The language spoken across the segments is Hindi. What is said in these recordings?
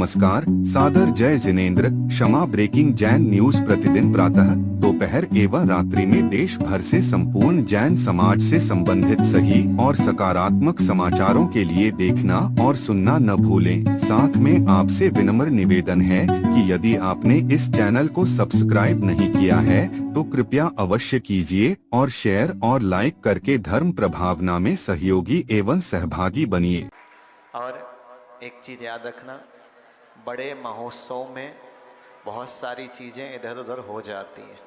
नमस्कार, सादर जय जिनेंद्र। क्षमा ब्रेकिंग जैन न्यूज प्रतिदिन प्रातः, दोपहर एवं रात्रि में देश भर से संपूर्ण जैन समाज से संबंधित सही और सकारात्मक समाचारों के लिए देखना और सुनना न भूलें। साथ में आपसे विनम्र निवेदन है कि यदि आपने इस चैनल को सब्सक्राइब नहीं किया है तो कृपया अवश्य कीजिए और शेयर और लाइक करके धर्म प्रभावना में सहयोगी एवं सहभागी बनिए। और एक चीज याद रखना, बड़े महोत्सव में बहुत सारी चीजें इधर उधर हो जाती हैं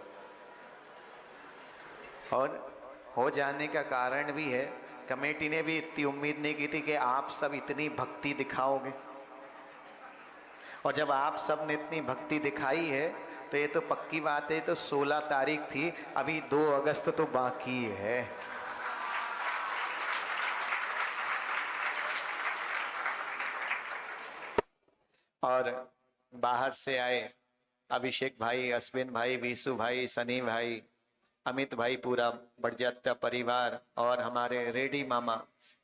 और हो जाने का कारण भी है, कमेटी ने भी इतनी उम्मीद नहीं की थी कि आप सब इतनी भक्ति दिखाओगे, और जब आप सब ने इतनी भक्ति दिखाई है तो ये तो पक्की बात है। तो 16 तारीख थी, अभी 2 अगस्त तो बाकी है। और बाहर से आए अभिषेक भाई, अश्विन भाई, विशु भाई, सनी भाई, अमित भाई, पूरा बढ़ परिवार और हमारे रेडी मामा,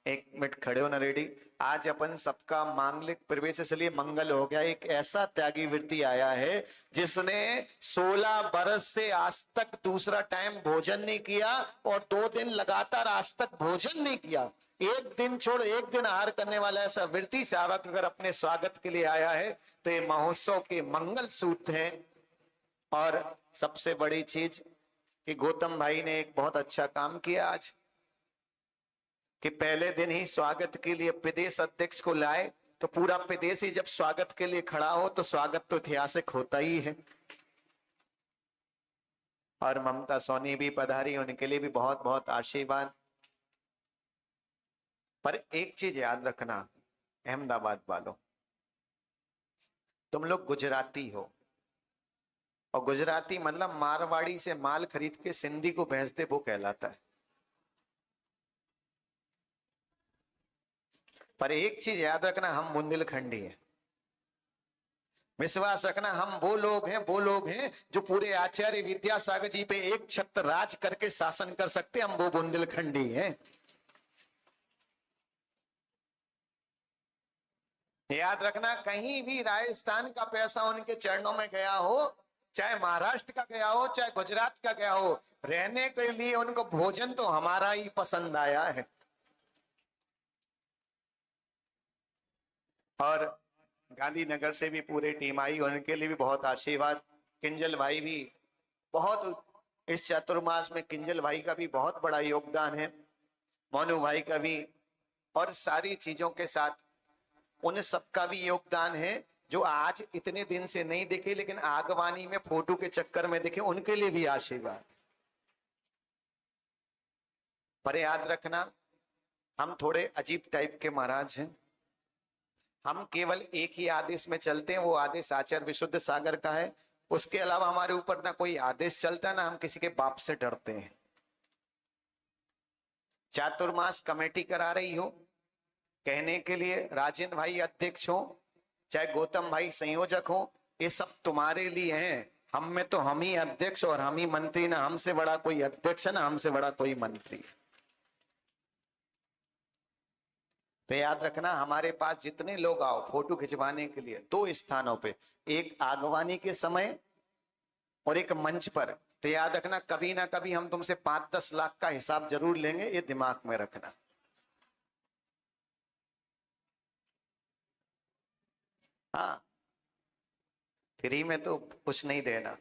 एक मिनट खड़े हो ना रेडी। आज अपन सबका मांगलिक प्रवेश इसलिए मंगल हो गया। एक ऐसा त्यागी वृत्ति आया है जिसने 16 बरस से आज तक दूसरा टाइम भोजन नहीं किया और 2 दिन लगातार आज तक भोजन नहीं किया। एक दिन छोड़ एक दिन आहार करने वाला ऐसा वृत्ति सेवक अगर अपने स्वागत के लिए आया है तो ये महोत्सव के मंगल सूत्र हैं। और सबसे बड़ी चीज कि गौतम भाई ने एक बहुत अच्छा काम किया आज, कि पहले दिन ही स्वागत के लिए प्रदेश अध्यक्ष को लाए, तो पूरा प्रदेश ही जब स्वागत के लिए खड़ा हो तो स्वागत तो ऐतिहासिक होता ही है। और ममता सोनी भी पधारी, उनके लिए भी बहुत बहुत आशीर्वाद। पर एक चीज याद रखना अहमदाबाद वालों, तुम लोग गुजराती हो, और गुजराती मतलब मारवाड़ी से माल खरीद के सिंधी को भेज दे वो कहलाता है। पर एक चीज याद रखना, हम बुंदेलखंडी हैं। विश्वास रखना, हम वो लोग हैं जो पूरे आचार्य विद्यासागर जी पे एक छत्र राज करके शासन कर सकते, हम वो बुंदेलखंडी हैं। याद रखना, कहीं भी राजस्थान का पैसा उनके चरणों में गया हो, चाहे महाराष्ट्र का गया हो, चाहे गुजरात का गया हो, रहने के लिए उनको भोजन तो हमारा ही पसंद आया है। और गांधीनगर से भी पूरी टीम आई, उनके लिए भी बहुत आशीर्वाद। किंजल भाई भी बहुत, इस चातुर्मास में किंजल भाई का भी बहुत बड़ा योगदान है, मोनू भाई का भी, और सारी चीजों के साथ उन सबका भी योगदान है जो आज इतने दिन से नहीं दिखे लेकिन आगवानी में फोटो के चक्कर में दिखे, उनके लिए भी आशीर्वाद। पर याद रखना, हम थोड़े अजीब टाइप के महाराज हैं। हम केवल एक ही आदेश में चलते हैं, वो आदेश आचार्य विशुद्ध सागर का है। उसके अलावा हमारे ऊपर ना कोई आदेश चलता, ना हम किसी के बाप से डरते हैं। चातुर्मास कमेटी करा रही हो, कहने के लिए राजेंद्र भाई अध्यक्ष हो, चाहे गौतम भाई संयोजक हो, ये सब तुम्हारे लिए हैं। हम में तो हम ही अध्यक्ष और हम ही मंत्री, ना हमसे बड़ा कोई अध्यक्ष है ना हमसे बड़ा कोई मंत्री। तो याद रखना, हमारे पास जितने लोग आओ फोटो खिंचवाने के लिए 2 स्थानों पे, एक आगवानी के समय और एक मंच पर, तो याद रखना कभी ना कभी हम तुमसे 5-10 लाख का हिसाब जरूर लेंगे, ये दिमाग में रखना। हाँ, फ्री में तो कुछ नहीं देना।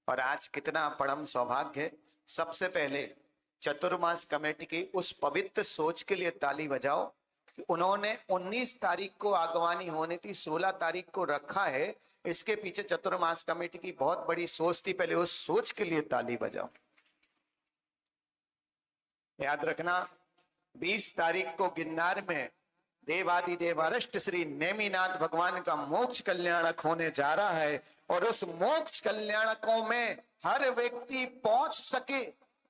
और आज कितना परम सौभाग्य है, सबसे पहले चतुर्मास कमेटी की उस पवित्र सोच के लिए ताली बजाओ कि उन्होंने 19 तारीख को आगवानी होनी थी, 16 तारीख को रखा है। इसके पीछे चतुर्मास कमेटी की बहुत बड़ी सोच थी, पहले उस सोच के लिए ताली बजाओ। याद रखना, 20 तारीख को गिरनार में देवादिदेव अरिष्ट श्री नेमिनाथ भगवान का मोक्ष कल्याणक होने जा रहा है, और उस मोक्ष कल्याणकों में हर व्यक्ति पहुंच सके,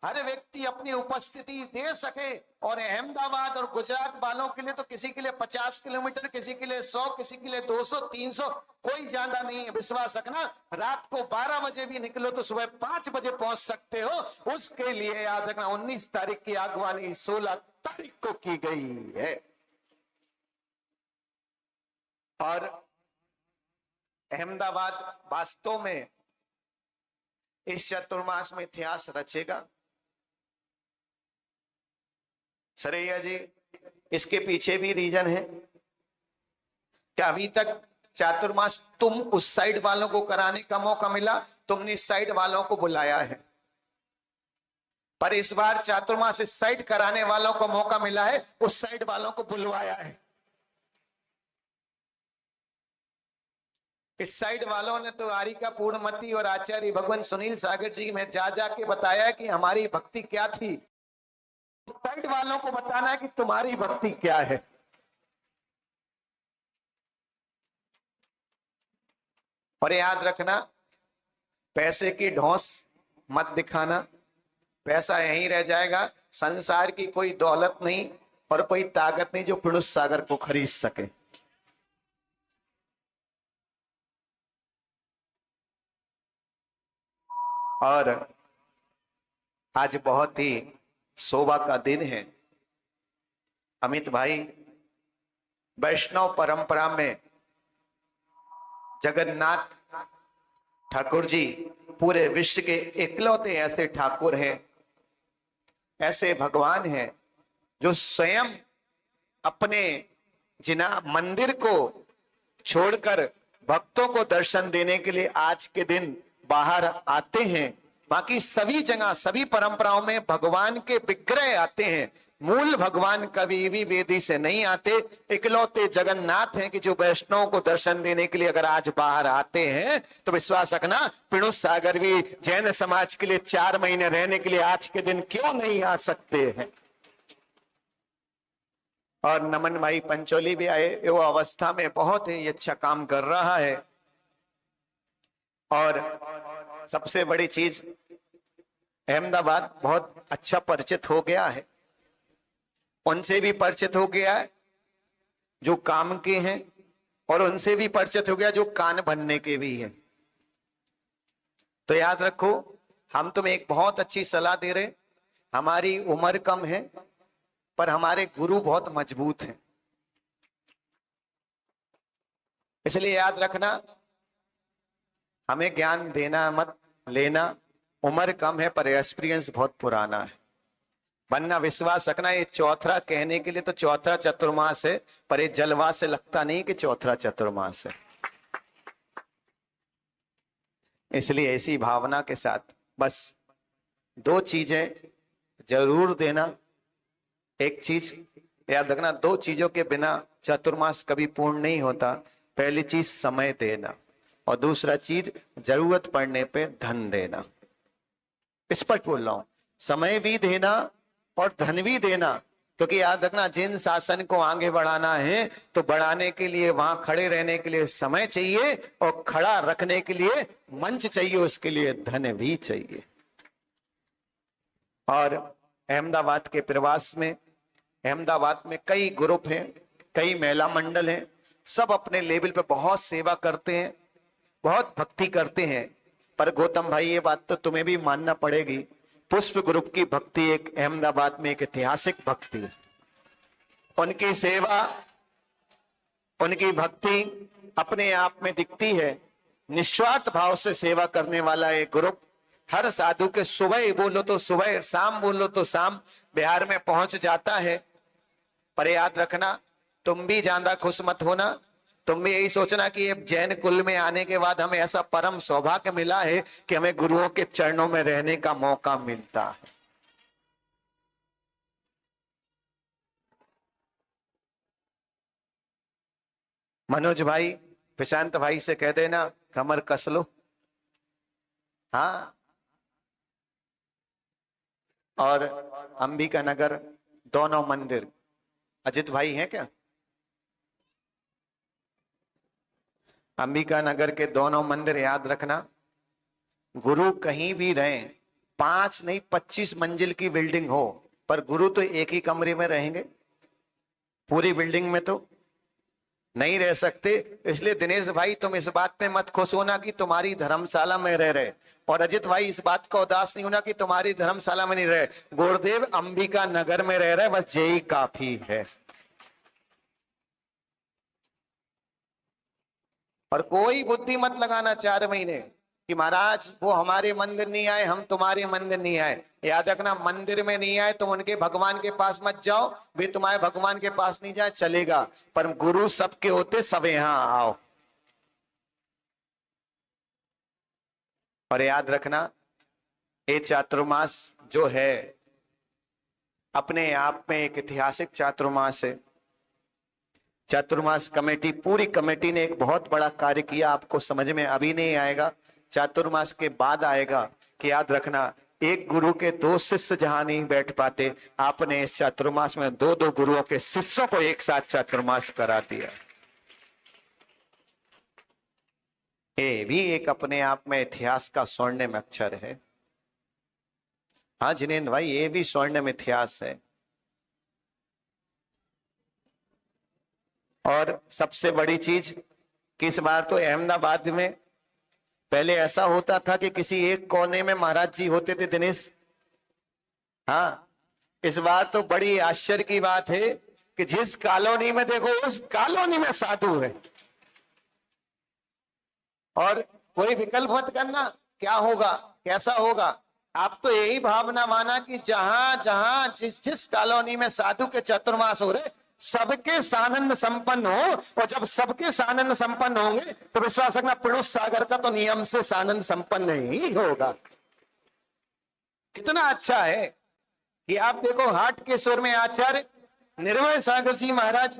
हर व्यक्ति अपनी उपस्थिति दे सके। और अहमदाबाद और गुजरात वालों के लिए तो किसी के लिए 50 किलोमीटर, किसी के लिए 100, किसी के लिए 200, 300, कोई ज्यादा नहीं है। विश्वास रखना, रात को 12 बजे भी निकलो तो सुबह 5 बजे पहुंच सकते हो। उसके लिए याद रखना 19 तारीख की आगवानी 16 तारीख को की गई है। और अहमदाबाद वास्तव में इस चतुर्मास में इतिहास रचेगा। सरैया जी, इसके पीछे भी रीजन है कि अभी तक चातुर्मास तुम उस साइड वालों को कराने का मौका मिला, तुमने इस साइड वालों को बुलाया है, पर इस बार चातुर्मास इस साइड कराने वालों को मौका मिला है, उस साइड वालों को बुलवाया है। इस साइड वालों ने तो आरिका पूर्णमती और आचार्य भगवान सुनील सागर जी में जा के बताया कि हमारी भक्ति क्या थी। साइड वालों को बताना है कि तुम्हारी भक्ति क्या है। और याद रखना, पैसे की ढौस मत दिखाना, पैसा यहीं रह जाएगा। संसार की कोई दौलत नहीं और कोई ताकत नहीं जो पुरुष सागर को खरीद सके। और आज बहुत ही शोभा का दिन है। अमित भाई, वैष्णव परंपरा में जगन्नाथ ठाकुर जी पूरे विश्व के इकलौते ऐसे ठाकुर हैं, ऐसे भगवान हैं जो स्वयं अपने जिना मंदिर को छोड़कर भक्तों को दर्शन देने के लिए आज के दिन बाहर आते हैं। बाकी सभी जगह सभी परंपराओं में भगवान के विग्रह आते हैं, मूल भगवान कभी भी वेदी से नहीं आते। इकलौते जगन्नाथ हैं कि जो वैष्णव को दर्शन देने के लिए अगर आज बाहर आते हैं तो विश्वास रखना, पिणु सागर भी जैन समाज के लिए 4 महीने रहने के लिए आज के दिन क्यों नहीं आ सकते हैं। और नमन भाई पंचोली भी आए, वो अवस्था में बहुत ही अच्छा काम कर रहा है। और सबसे बड़ी चीज, अहमदाबाद बहुत अच्छा परिचित हो गया है, उनसे भी परिचित हो गया है जो काम के हैं, और उनसे भी परिचित हो गया जो कान बनने के भी हैं। तो याद रखो, हम तुम्हें एक बहुत अच्छी सलाह दे रहे। हमारी उम्र कम है पर हमारे गुरु बहुत मजबूत हैं, इसलिए याद रखना, हमें ज्ञान देना मत लेना। उम्र कम है पर एक्सपीरियंस बहुत पुराना है। वरना विश्वास रखना, ये चौथा कहने के लिए तो चौथा चतुर्मास है, पर ये जलवा से लगता नहीं कि चौथा चतुर्मास है। इसलिए ऐसी भावना के साथ बस 2 चीजें जरूर देना। एक चीज याद रखना, 2 चीजों के बिना चतुर्मास कभी पूर्ण नहीं होता। पहली चीज समय देना, और दूसरा चीज जरूरत पड़ने पे धन देना। स्पष्ट बोल रहा हूं, समय भी देना और धन भी देना, क्योंकि याद रखना, जिन शासन को आगे बढ़ाना है तो बढ़ाने के लिए वहां खड़े रहने के लिए समय चाहिए, और खड़ा रखने के लिए मंच चाहिए, उसके लिए धन भी चाहिए। और अहमदाबाद के प्रवास में, अहमदाबाद में कई ग्रुप हैं, कई महिला मंडल हैं, सब अपने लेवल पे बहुत सेवा करते हैं, बहुत भक्ति करते हैं। पर गौतम भाई, ये बात तो तुम्हें भी मानना पड़ेगी, पुष्प ग्रुप की भक्ति एक अहमदाबाद में एक ऐतिहासिक भक्ति है। उनकी सेवा, उनकी भक्ति अपने आप में दिखती है। निस्वार्थ भाव से सेवा करने वाला एक ग्रुप हर साधु के सुबह बोलो तो सुबह, शाम बोलो तो शाम बिहार में पहुंच जाता है। पर याद रखना, तुम भी ज्यादा खुश मत होना। तुम भी यही सोचना कि अब जैन कुल में आने के बाद हमें ऐसा परम सौभाग्य मिला है कि हमें गुरुओं के चरणों में रहने का मौका मिलता है। मनोज भाई, प्रशांत भाई से कह देना कमर कस लो। हाँ, और अंबिका नगर दोनों मंदिर, अजित भाई हैं क्या? अंबिका नगर के दोनों मंदिर याद रखना, गुरु कहीं भी रहे, 5 नहीं 25 मंजिल की बिल्डिंग हो, पर गुरु तो एक ही कमरे में रहेंगे, पूरी बिल्डिंग में तो नहीं रह सकते। इसलिए दिनेश भाई, तुम इस बात पे मत खुश होना कि तुम्हारी धर्मशाला में रह रहे, और अजित भाई इस बात का उदास नहीं होना कि तुम्हारी धर्मशाला में नहीं रहे। गुरुदेव अंबिका नगर में रह रहे, बस यही काफी है। और कोई बुद्धि मत लगाना 4 महीने कि महाराज वो हमारे मंदिर नहीं आए, हम तुम्हारे मंदिर नहीं आए। याद रखना, मंदिर में नहीं आए तो उनके भगवान के पास मत जाओ, वे तुम्हारे भगवान के पास नहीं जाए चलेगा, पर गुरु सबके होते, सब यहां आओ। और याद रखना, ये चातुर्मास जो है अपने आप में एक ऐतिहासिक चातुर्मास है। चातुर्मास कमेटी, पूरी कमेटी ने एक बहुत बड़ा कार्य किया, आपको समझ में अभी नहीं आएगा, चातुर्मास के बाद आएगा। कि याद रखना, एक गुरु के 2 शिष्य जहां नहीं बैठ पाते, आपने इस चातुर्मास में 2-2 गुरुओं के शिष्यों को एक साथ चातुर्मास करा दिया। ये भी एक अपने आप में इतिहास का स्वर्णिम अक्षर है। हाँ जिनेंद्र भाई, ये भी स्वर्णिम इतिहास है। और सबसे बड़ी चीज कि इस बार तो अहमदाबाद में, पहले ऐसा होता था कि किसी एक कोने में महाराज जी होते थे दिनेश। हाँ, इस बार तो बड़ी आश्चर्य की बात है कि जिस कॉलोनी में देखो उस कॉलोनी में साधु है। और कोई विकल्प मत करना क्या होगा कैसा होगा, आप तो यही भावना माना कि जहां जहां जिस जिस कॉलोनी में साधु के चातुर्मास हो रहे, सबके सानंद संपन्न हो। और जब सबके सानंद संपन्न होंगे तो विश्वास रखना, पुरुष सागर का तो नियम से सानंद संपन्न ही होगा। कितना अच्छा है कि आप देखो, हाट के स्वर में आचार्य निर्भय सागर जी महाराज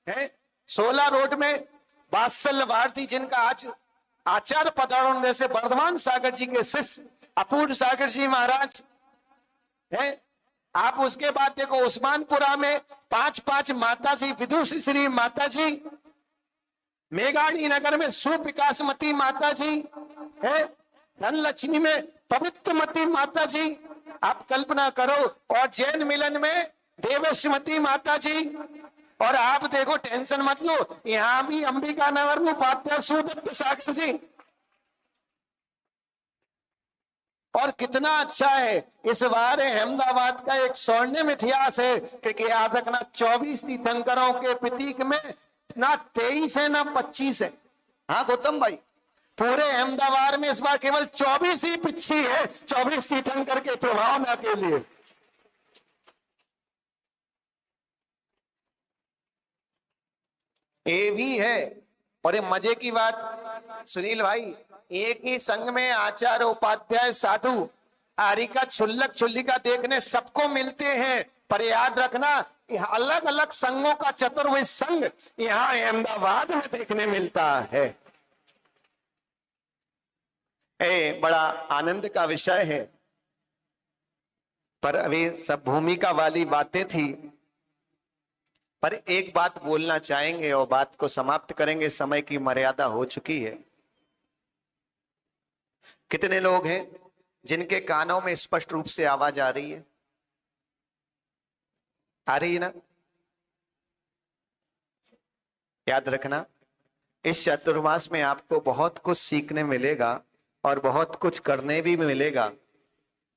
है, 16 रोड में वात्सल्य भारती, जिनका आज आचार्य पदारों जैसे वर्धमान सागर जी के शिष्य अपूर्व सागर जी महाराज है। आप उसके बाद देखो, उस्मानपुरा में 5 माता जी, विदुषी श्री माता जी, मेघाड़ी नगर में सुविकासमती माता जी है, धनलक्ष्मी में पवित्रमती माता जी, आप कल्पना करो। और जैन मिलन में देवेशमती माता जी। और आप देखो, टेंशन मत लो, यहां भी अंबिका नगर में उपाध्याय सुदत्त सागर जी। और कितना अच्छा है, इस बार अहमदाबाद का एक स्वर्णिम इतिहास है, क्योंकि याद रखना 24 तीर्थंकरों के प्रतीक में ना 23 है ना 25 है। हाँ गौतम भाई, पूरे अहमदाबाद में इस बार केवल 24 ही पिछी है, 24 तीर्थंकर के प्रभाव के लिए। ये भी है। और ये मजे की बात सुनील भाई, एक ही संघ में आचार्य उपाध्याय साधु आरी का छुल्लक छुल्लिका देखने सबको मिलते हैं, पर याद रखना अलग अलग संघों का चतुर्विध संघ यहाँ अहमदाबाद में देखने मिलता है। बड़ा आनंद का विषय है। पर अभी सब भूमिका वाली बातें थी, पर एक बात बोलना चाहेंगे और बात को समाप्त करेंगे, समय की मर्यादा हो चुकी है। कितने लोग हैं जिनके कानों में स्पष्ट रूप से आवाज आ रही है? आ रही है ना? याद रखना, इस चातुर्मास में आपको बहुत कुछ सीखने मिलेगा और बहुत कुछ करने भी मिलेगा,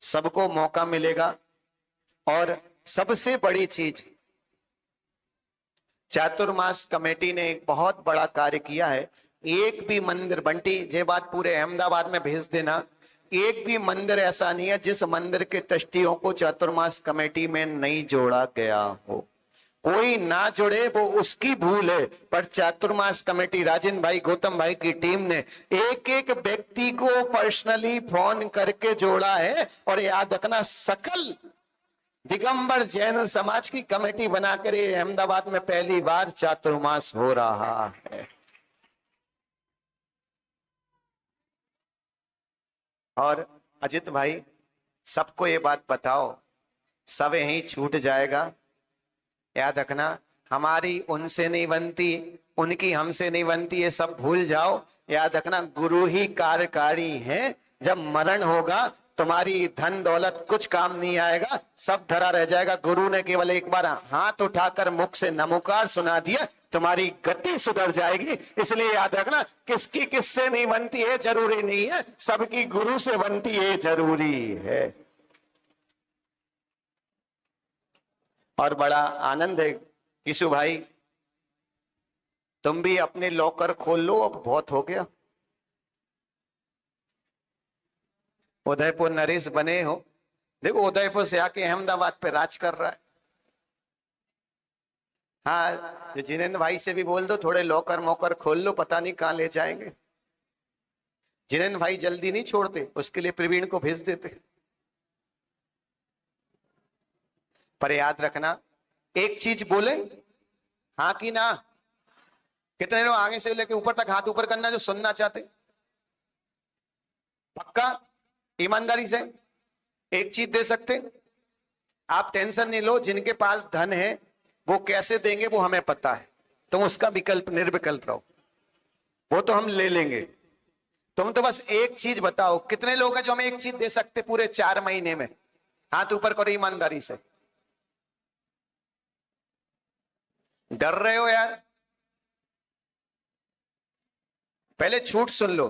सबको मौका मिलेगा। और सबसे बड़ी चीज, चातुर्मास कमेटी ने एक बहुत बड़ा कार्य किया है। एक भी मंदिर, बंटी ये बात पूरे अहमदाबाद में भेज देना, एक भी मंदिर ऐसा नहीं है जिस मंदिर के ट्रस्टियों को चातुर्मास कमेटी में नहीं जोड़ा गया हो। कोई ना जुड़े वो उसकी भूल है, पर चातुर्मास कमेटी, राजन भाई, गौतम भाई की टीम ने एक एक व्यक्ति को पर्सनली फोन करके जोड़ा है। और याद रखना, सकल दिगंबर जैन समाज की कमेटी बनाकर अहमदाबाद में पहली बार चातुर्मास हो रहा है। और अजित भाई, सबको ये बात बताओ, सब यहीं छूट जाएगा। याद रखना, हमारी उनसे नहीं बनती, उनकी हमसे नहीं बनती, ये सब भूल जाओ। याद रखना, गुरु ही कार्यकारी है। जब मरण होगा तुम्हारी धन दौलत कुछ काम नहीं आएगा, सब धरा रह जाएगा। गुरु ने केवल एक बार हाथ उठाकर मुख से नमोकार सुना दिया, तुम्हारी गति सुधर जाएगी। इसलिए याद रखना, किसकी किससे नहीं बनती है जरूरी नहीं है, सबकी गुरु से बनती है जरूरी है। और बड़ा आनंद है किशु भाई, तुम भी अपने लॉकर खोल लो, अब बहुत हो गया। उदयपुर नरेश बने हो, देखो उदयपुर से आके अहमदाबाद पे राज कर रहा है। हाँ, जिनेंद्र भाई से भी बोल दो थोड़े लॉकर मॉकर खोल लो, पता नहीं कहां ले जाएंगे। जिनेंद्र भाई जल्दी नहीं छोड़ते, उसके लिए प्रवीण को भेज देते। पर याद रखना, एक चीज बोले हाँ कि ना। कितने लोग आगे से लेके ऊपर तक हाथ ऊपर करना जो सुनना चाहते? पक्का ईमानदारी से एक चीज दे सकते? आप टेंशन नहीं लो, जिनके पास धन है वो कैसे देंगे वो हमें पता है, तुम उसका विकल्प निर्विकल्प रहो, वो तो हम ले लेंगे। तुम तो बस एक चीज बताओ, कितने लोग हैं जो हमें एक चीज दे सकते पूरे 4 महीने में? हाथ ऊपर करो ईमानदारी से। डर रहे हो यार? पहले छूट सुन लो,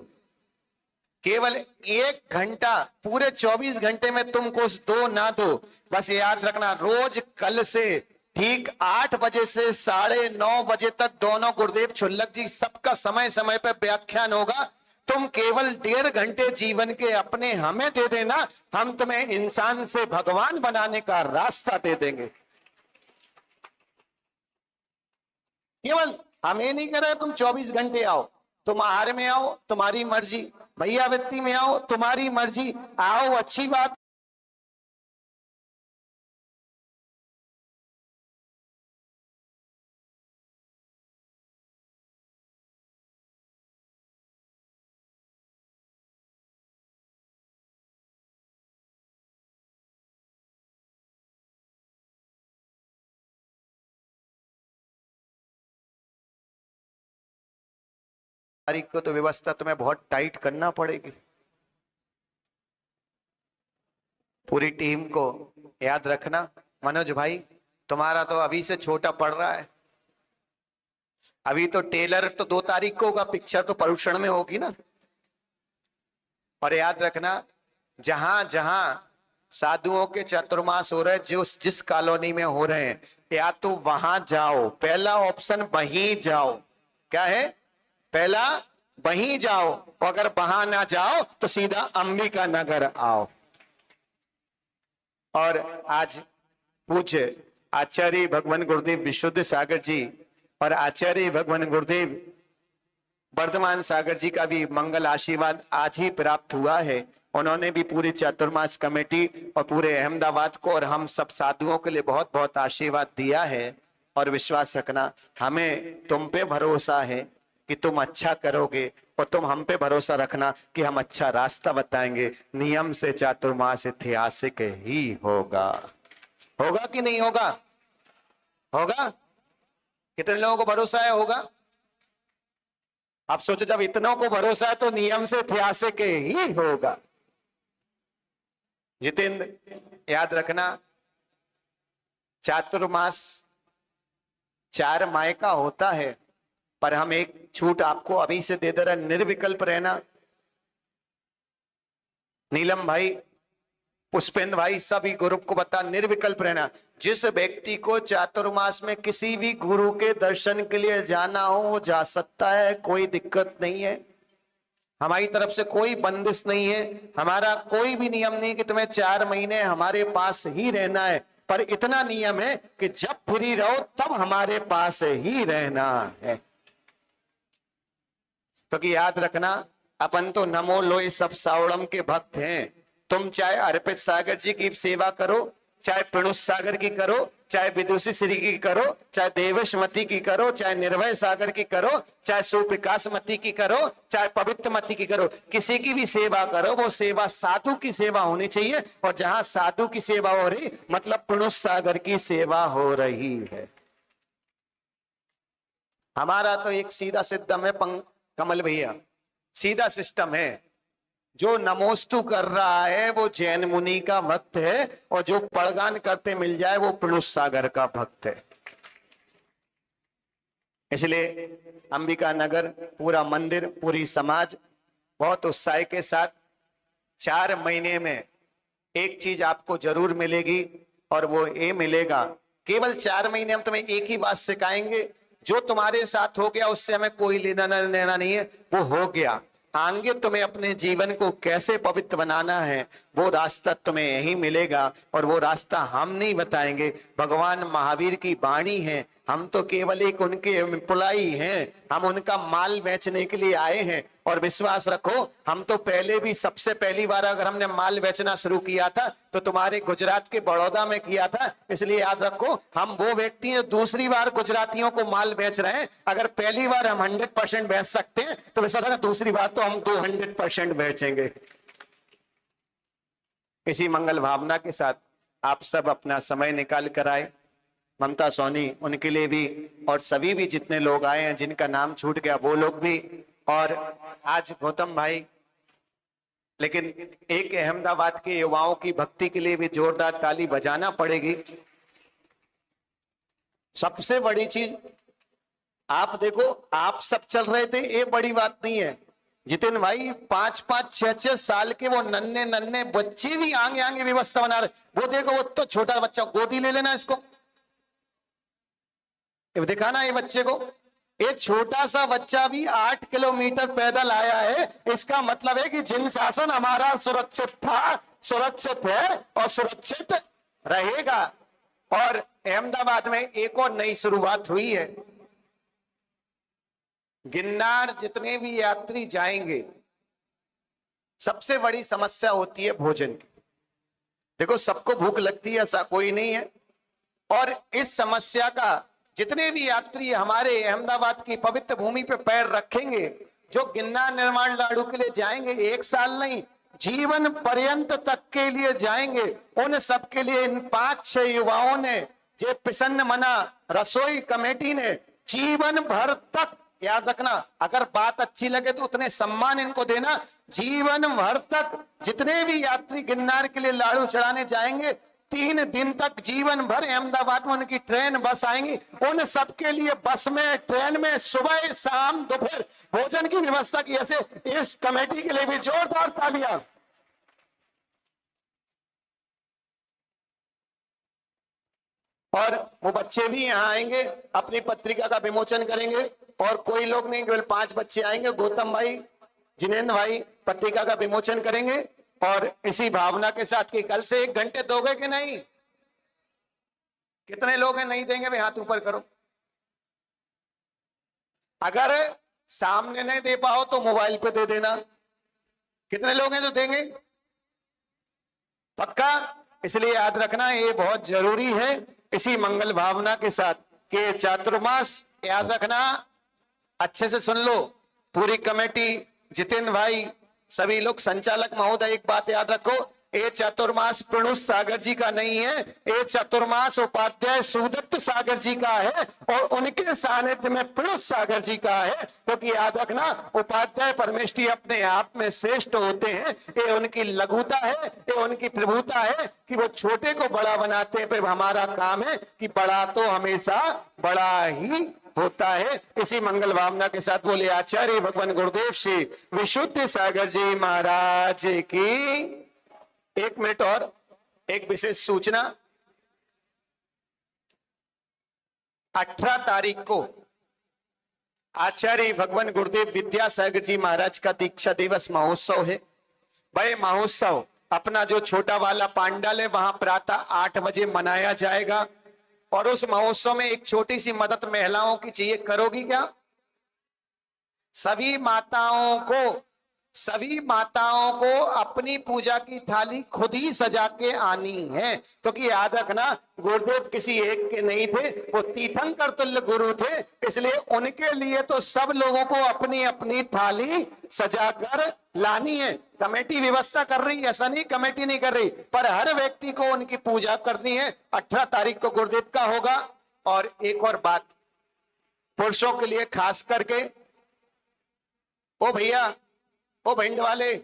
केवल 1 घंटा पूरे 24 घंटे में तुम कुछ दो ना दो, बस याद रखना रोज कल से ठीक 8 बजे से 9:30 बजे तक दोनों गुरुदेव छुल्लक जी सबका समय समय पर व्याख्यान होगा। तुम केवल 1.5 घंटे जीवन के अपने हमें दे देना, हम तुम्हें इंसान से भगवान बनाने का रास्ता दे देंगे। केवल हम ये नहीं कर रहे तुम 24 घंटे आओ, तुम आहार में आओ तुम्हारी मर्जी, भैया वित्ती में आओ तुम्हारी मर्जी, आओ अच्छी बात। तारीख को तो व्यवस्था तुम्हें बहुत टाइट करना पड़ेगी। पूरी टीम को याद रखना। मनोज भाई तुम्हारा तो अभी से छोटा पड़ रहा है, अभी तो टेलर तो 2 तारीख को होगा, पिक्चर तो परुषण में होगी ना। और याद रखना, जहां जहां साधुओं के चातुर्मास हो रहे, जो जिस कॉलोनी में हो रहे हैं, या तो वहां जाओ, पहला ऑप्शन वहीं जाओ। क्या है? पहला वहीं जाओ, अगर वहां ना जाओ तो सीधा अंबिका नगर आओ। और आज पूज्य आचार्य भगवान गुरुदेव विशुद्ध सागर जी और आचार्य भगवान गुरुदेव वर्धमान सागर जी का भी मंगल आशीर्वाद आज ही प्राप्त हुआ है। उन्होंने भी पूरी चातुर्मास कमेटी और पूरे अहमदाबाद को और हम सब साधुओं के लिए बहुत बहुत आशीर्वाद दिया है। और विश्वास रखना, हमें तुम पे भरोसा है कि तुम अच्छा करोगे, और तुम हम पे भरोसा रखना कि हम अच्छा रास्ता बताएंगे। नियम से चातुर्मास ऐतिहासिक ही होगा। होगा कि नहीं होगा? होगा। कितने लोगों को भरोसा है? होगा। आप सोचो, जब इतनों को भरोसा है तो नियम से ऐतिहासिक ही होगा। जितेंद्र याद रखना, चातुर्मास 4 माह का होता है, पर हम एक छूट आपको अभी से दे दे रहे, निर्विकल्प रहना। नीलम भाई, पुष्पेंद्र भाई, सभी ग्रुप को बता, निर्विकल्प रहना। जिस व्यक्ति को चातुर्मास में किसी भी गुरु के दर्शन के लिए जाना हो वो जा सकता है, कोई दिक्कत नहीं है। हमारी तरफ से कोई बंदिश नहीं है, हमारा कोई भी नियम नहीं कि तुम्हें 4 महीने हमारे पास ही रहना है, पर इतना नियम है कि जब फ्री रहो तब हमारे पास ही रहना है। क्योंकि याद रखना, अपन तो नमो लोई सब सावड़म के भक्त हैं। तुम चाहे अर्पित सागर जी की सेवा करो, चाहे प्रणुष सागर की करो, चाहे विदुषी श्री की करो, चाहे देवेशमती की करो, चाहे निर्भय सागर की करो, चाहे सुविकास मती की करो, चाहे पवित्र मती की करो, किसी की भी सेवा करो, वो सेवा साधु की सेवा होनी चाहिए। और जहां साधु की सेवा हो रही, मतलब प्रणुष सागर की सेवा हो रही है। हमारा तो एक सीधा सिद्धम है कमल भैया, सीधा सिस्टम है। जो नमोस्तु कर रहा है वो जैन मुनि का भक्त है, और जो पड़गान करते मिल जाए वो प्रणुष सागर का भक्त है। इसलिए अंबिका नगर, पूरा मंदिर, पूरी समाज बहुत उत्साह के साथ 4 महीने में एक चीज आपको जरूर मिलेगी, और वो ये मिलेगा, केवल 4 महीने हम तुम्हें एक ही बात सिखाएंगे, जो तुम्हारे साथ हो गया उससे हमें कोई लेना देना नहीं है, वो हो गया। आगे तुम्हें अपने जीवन को कैसे पवित्र बनाना है वो रास्ता तुम्हें यही मिलेगा, और वो रास्ता हम नहीं बताएंगे, भगवान महावीर की वाणी है। हम तो केवल एक उनके एम्प्लॉई हैं, हम उनका माल बेचने के लिए आए हैं। और विश्वास रखो, हम तो पहले भी सबसे पहली बार अगर हमने माल बेचना शुरू किया था तो तुम्हारे गुजरात के बड़ौदा में किया था। इसलिए याद रखो, हम वो व्यक्ति हैं दूसरी बार गुजरातियों को माल बेच रहे हैं। अगर पहली बार हम 100% बेच सकते हैं तो विश्वास रखो दूसरी बार तो हम 200% बेचेंगे। इसी मंगल भावना के साथ आप सब अपना समय निकाल कर आए। ममता सोनी, उनके लिए भी, और सभी भी जितने लोग आए हैं जिनका नाम छूट गया वो लोग भी, और आज गौतम भाई। लेकिन एक अहमदाबाद के युवाओं की भक्ति के लिए भी जोरदार ताली बजाना पड़ेगी। सबसे बड़ी चीज आप देखो, आप सब चल रहे थे, ये बड़ी बात नहीं है। जितिन भाई 5-5, 6-6 साल के वो नन्हे नन्हे बच्चे भी आगे आगे व्यवस्था बना रहे। वो देखो, वो तो छोटा बच्चा, गोदी ले लेना इसको, दिखाना ये बच्चे को। ये छोटा सा बच्चा भी 8 किलोमीटर पैदल आया है। इसका मतलब है कि जिन शासन हमारा सुरक्षित था, सुरक्षित है और सुरक्षित रहेगा। और अहमदाबाद में एक और नई शुरुआत हुई है। गिरनार जितने भी यात्री जाएंगे, सबसे बड़ी समस्या होती है भोजन की। देखो, सबको भूख लगती है, ऐसा कोई नहीं है। और इस समस्या का जितने भी यात्री हमारे अहमदाबाद की पवित्र भूमि पे पैर रखेंगे, जो गिरनार निर्माण लाडू के लिए जाएंगे, 1 साल नहीं, जीवन पर्यंत तक के लिए जाएंगे, उन सब के लिए इन 5-6 युवाओं ने, जे प्रसन्न मना रसोई कमेटी ने, जीवन भर तक, याद रखना, अगर बात अच्छी लगे तो उतने सम्मान इनको देना, जीवन भर तक जितने भी यात्री गिरनार के लिए लाडू चढ़ाने जाएंगे, 3 दिन तक जीवन भर अहमदाबाद में उनकी ट्रेन बस आएंगी, उन सबके लिए बस में, ट्रेन में सुबह शाम दोपहर भोजन की व्यवस्था की। ऐसे इस कमेटी के लिए भी जोरदार तालियां। और वो बच्चे भी यहाँ आएंगे, अपनी पत्रिका का विमोचन करेंगे। और कोई लोग नहीं, केवल 5 बच्चे आएंगे, गौतम भाई, जिनेंद्र भाई पत्रिका का विमोचन करेंगे। और इसी भावना के साथ कि कल से 1 घंटे दोगे कि नहीं? कितने लोग हैं नहीं देंगे? भाई हाथ ऊपर करो। अगर सामने नहीं दे पाओ तो मोबाइल पे दे देना। कितने लोग हैं जो देंगे? पक्का? इसलिए याद रखना, ये बहुत जरूरी है। इसी मंगल भावना के साथ कि चातुर्मास, याद रखना, अच्छे से सुन लो, पूरी कमेटी, जितिन भाई, सभी लोग, संचालक महोदय, एक बात याद रखो, ये चातुर्मास प्रणुष सागर जी का नहीं है, ये चातुर्मास उपाध्याय सुदत्त सागर जी का है, और उनके सानिध्य में प्रणुष सागर जी का है। क्योंकि याद रखना, उपाध्याय परमेष्ठी अपने आप में श्रेष्ठ होते हैं। ये उनकी लघुता है, ये उनकी प्रभुता है कि वो छोटे को बड़ा बनाते हैं। पर हमारा काम है कि बड़ा तो हमेशा बड़ा ही होता है। इसी मंगल भावना के साथ बोले आचार्य भगवान गुरुदेव श्री विशुद्ध सागर जी महाराज की। 1 मिनट और एक विशेष सूचना, 18 तारीख को आचार्य भगवान गुरुदेव विद्यासागर जी महाराज का दीक्षा दिवस महोत्सव है। वह महोत्सव अपना जो छोटा वाला पांडाल है वहां प्रातः 8 बजे मनाया जाएगा। और उस महोत्सव में एक छोटी सी मदद महिलाओं की चाहिए, करोगी क्या? सभी माताओं को अपनी पूजा की थाली खुद ही सजा के आनी है। क्योंकि याद रखना, गुरुदेव किसी एक के नहीं थे, वो तीर्थंकर तुल्य गुरु थे। इसलिए उनके लिए तो सब लोगों को अपनी अपनी थाली सजाकर लानी है। कमेटी व्यवस्था कर रही है, ऐसा नहीं कमेटी नहीं कर रही, पर हर व्यक्ति को उनकी पूजा करनी है। 18 तारीख को गुरुदेव का होगा। और एक और बात, पुरुषों के लिए खास करके, ओ भैया, ओ भिंड वाले,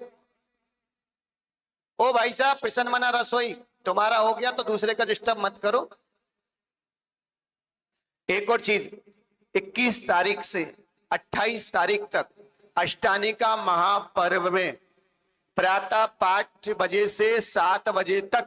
ओ भाई साहब, पिसन मना रसोई तुम्हारा हो गया तो दूसरे का डिस्टर्ब मत करो। एक और चीज, 21 तारीख से 28 तारीख तक अष्टानिका महापर्व में प्रातः 5 बजे से 7 बजे तक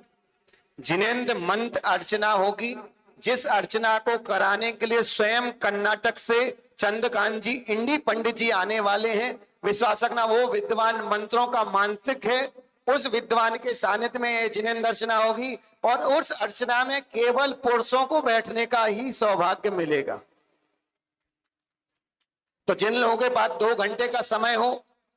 जिनेंद्र मंत्र अर्चना होगी। जिस अर्चना को कराने के लिए स्वयं कर्नाटक से चंद्रकांत जी इंडी पंडित जी आने वाले हैं। विश्वास रखना वो विद्वान मंत्रों का मांत्रिक है। उस विद्वान के सानिध्य में जिनेंद्र अर्चना होगी और उस अर्चना में केवल पुरुषों को बैठने का ही सौभाग्य मिलेगा। तो जिन लोगों के पास 2 घंटे का समय हो,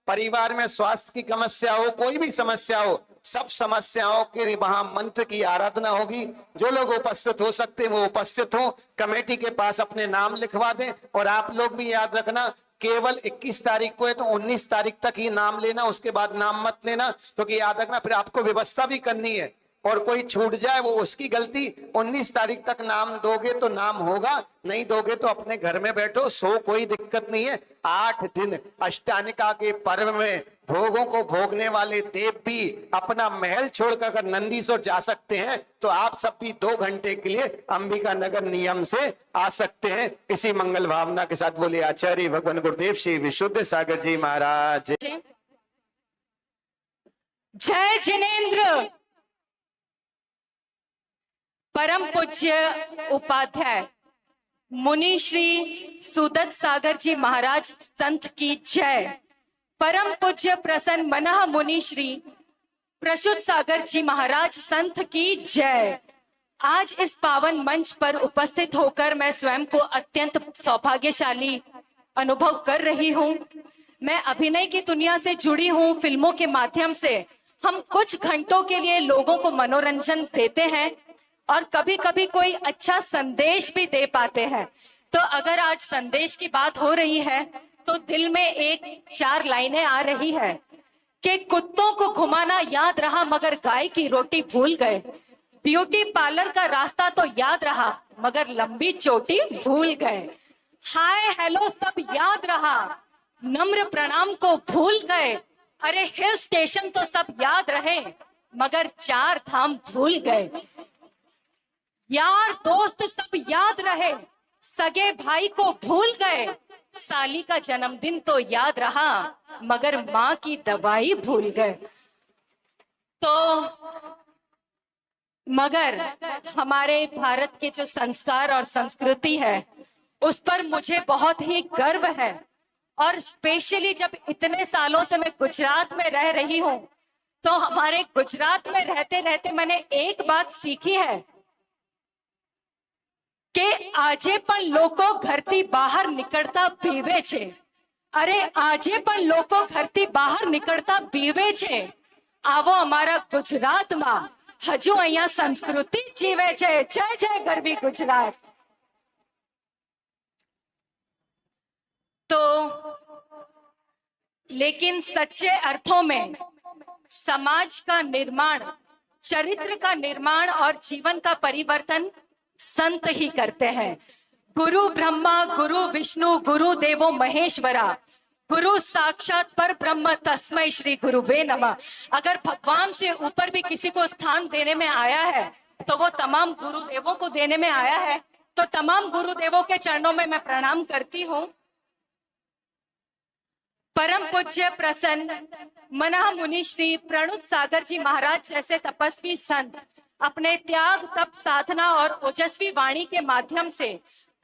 परिवार में स्वास्थ्य की समस्या हो, कोई भी समस्या हो, सब समस्याओं के वहां मंत्र की आराधना होगी। जो लोग उपस्थित हो सकते हैं वो उपस्थित हो, कमेटी के पास अपने नाम लिखवा दें। और आप लोग भी याद रखना, केवल 21 तारीख को है तो 19 तारीख तक ही नाम लेना, उसके बाद नाम मत लेना, क्योंकि याद रखना फिर आपको व्यवस्था भी करनी है और कोई छूट जाए वो उसकी गलती। 19 तारीख तक नाम दोगे तो नाम होगा, नहीं दोगे तो अपने घर में बैठो, सो कोई दिक्कत नहीं है। 8 दिन अष्टानिका के पर्व में भोगों को भोगने वाले देव भी अपना महल छोड़कर अगर नंदीसोर जा सकते हैं तो आप सब भी 2 घंटे के लिए अंबिका नगर नियम से आ सकते हैं। इसी मंगल भावना के साथ बोले आचार्य भगवान गुरुदेव श्री विशुद्ध सागर जी महाराज। जय जिनेंद्र। परम पूज्य उपाध्याय मुनि श्री सुदत्त सागर जी महाराज संत की जय। परम पूज्य प्रसन्न मनः मुनि श्री प्रशुद्ध सागर जी महाराज संत की जय। आज इस पावन मंच पर उपस्थित होकर मैं स्वयं को अत्यंत सौभाग्यशाली अनुभव कर रही हूँ। मैं अभिनय की दुनिया से जुड़ी हूँ। फिल्मों के माध्यम से हम कुछ घंटों के लिए लोगों को मनोरंजन देते हैं और कभी कभी कोई अच्छा संदेश भी दे पाते हैं। तो अगर आज संदेश की बात हो रही है तो दिल में 1-4 लाइनें आ रही है कि कुत्तों को घुमाना याद रहा मगर गाय की रोटी भूल गए। ब्यूटी पार्लर का रास्ता तो याद रहा मगर लंबी चोटी भूल गए। हाय हेलो सब याद रहा, नम्र प्रणाम को भूल गए। अरे हिल स्टेशन तो सब याद रहे मगर 4 धाम भूल गए। यार दोस्त सब याद रहे, सगे भाई को भूल गए। साली का जन्मदिन तो याद रहा मगर माँ की दवाई भूल गए। तो मगर हमारे भारत के जो संस्कार और संस्कृति है उस पर मुझे बहुत ही गर्व है। और स्पेशली जब इतने सालों से मैं गुजरात में रह रही हूँ तो हमारे गुजरात में रहते रहते मैंने एक बात सीखी है कि आजे पण लोको घरती बहार निकलता बीवे छे। अरे आजे पण लोको घरती बहार निकलता बीवे छे। आवो अमारा गुजरात में हजू अहिया संस्कृति जीवे छे। जय जय गरवी गुजरात। तो लेकिन सच्चे अर्थों में समाज का निर्माण, चरित्र का निर्माण और जीवन का परिवर्तन संत ही करते हैं। गुरु ब्रह्मा गुरु विष्णु गुरु देवो महेश्वरा, गुरु साक्षात पर ब्रह्म तस्मै श्री गुरुवे नमः। अगर भगवान से ऊपर भी किसी को स्थान देने में आया है तो वो तमाम गुरुदेवों को देने में आया है। तो तमाम गुरुदेवों के चरणों में मैं प्रणाम करती हूँ। परम पूज्य प्रसन्न मनः मुनि श्री प्रणुत सागर जी महाराज जैसे तपस्वी संत अपने त्याग तप साधना और ओजस्वी वाणी के माध्यम से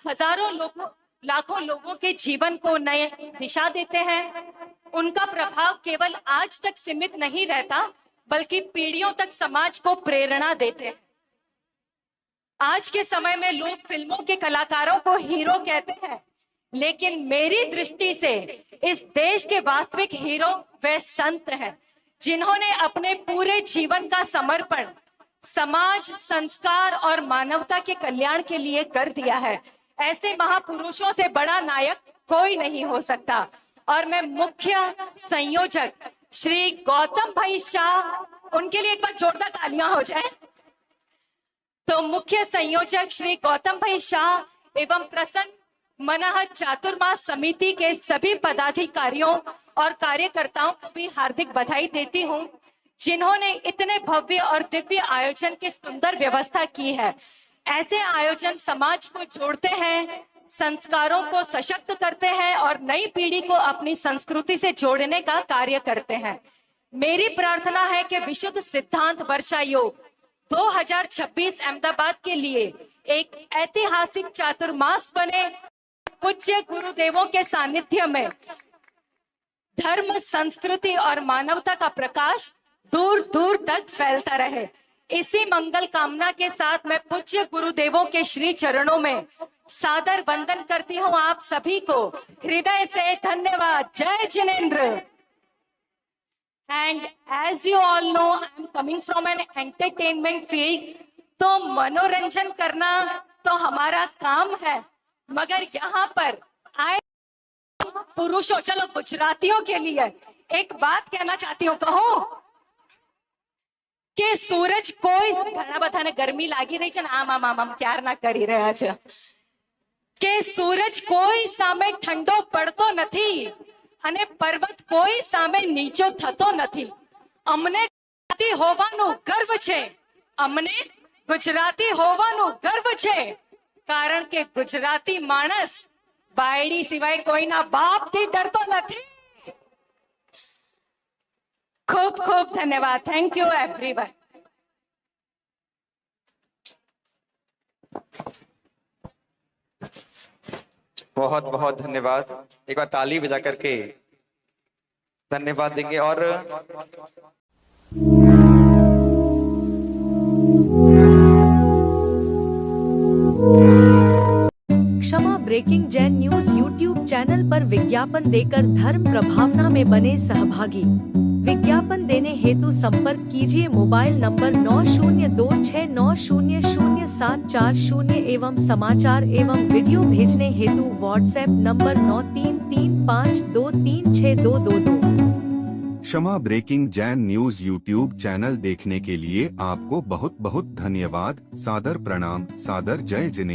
हजारों लोगों लाखों लोगों के जीवन को नए दिशा देते हैं। उनका प्रभाव केवल आज तक सीमित नहीं रहता बल्कि पीढ़ियों तक समाज को प्रेरणा देते हैं। आज के समय में लोग फिल्मों के कलाकारों को हीरो कहते हैं, लेकिन मेरी दृष्टि से इस देश के वास्तविक हीरो वे संत हैं जिन्होंने अपने पूरे जीवन का समर्पण समाज, संस्कार और मानवता के कल्याण के लिए कर दिया है। ऐसे महापुरुषों से बड़ा नायक कोई नहीं हो सकता। और मैं मुख्य संयोजक श्री गौतम भाई शाह, उनके लिए एक बार जोरदार तालियां हो जाए। तो मुख्य संयोजक श्री गौतम भाई शाह एवं प्रसन्न मनः चातुर्मास समिति के सभी पदाधिकारियों और कार्यकर्ताओं को भी हार्दिक बधाई देती हूँ जिन्होंने इतने भव्य और दिव्य आयोजन की सुंदर व्यवस्था की है। ऐसे आयोजन समाज को जोड़ते हैं, संस्कारों को सशक्त करते हैं और नई पीढ़ी को अपनी संस्कृति से जोड़ने का कार्य करते हैं। मेरी प्रार्थना है कि विशुद्ध सिद्धांत वर्षा योग 2026 अहमदाबाद के लिए एक ऐतिहासिक चातुर्मास बने। पूज्य गुरुदेवों के सानिध्य में धर्म, संस्कृति और मानवता का प्रकाश दूर दूर तक फैलता रहे। इसी मंगल कामना के साथ मैं पूज्य गुरुदेवों के श्री चरणों में सादर वंदन करती हूँ। आप सभी को हृदय से धन्यवाद। जय Jinendra. And as you all know, I am coming from an entertainment field, तो मनोरंजन करना तो हमारा काम है, मगर यहाँ पर आए पुरुषों, चलो गुजरातियों के लिए एक बात कहना चाहती हूँ, कहूँ કે સૂરજ કોઈ ઘણા બધાને ગરમી લાગી રહી છે ને આમ ક્યાર ના કરી રહ્યા છે કે સૂરજ કોઈ સામે ઠંડો પડતો નથી અને પર્વત કોઈ સામે નીચો થતો નથી। અમને ગુજરાતી હોવાનું ગર્વ છે, અમને ગુજરાતી હોવાનું ગર્વ છે, કારણ કે ગુજરાતી માણસ બાયડી સિવાય કોઈના બાપથી ડરતો નથી। खूब खूब धन्यवाद। Thank you everyone. बहुत बहुत धन्यवाद। एक बार ताली बजा करके धन्यवाद देंगे। और Kshama breaking Jain news YouTube channel पर विज्ञापन देकर धर्म प्रभावना में बने सहभागी। विज्ञापन देने हेतु संपर्क कीजिए मोबाइल नंबर 9026900740 एवं समाचार एवं वीडियो भेजने हेतु WhatsApp number 9335236222। Kshama breaking Jain news YouTube channel देखने के लिए आपको बहुत बहुत धन्यवाद। सादर प्रणाम, सादर जय जिनेंद्र।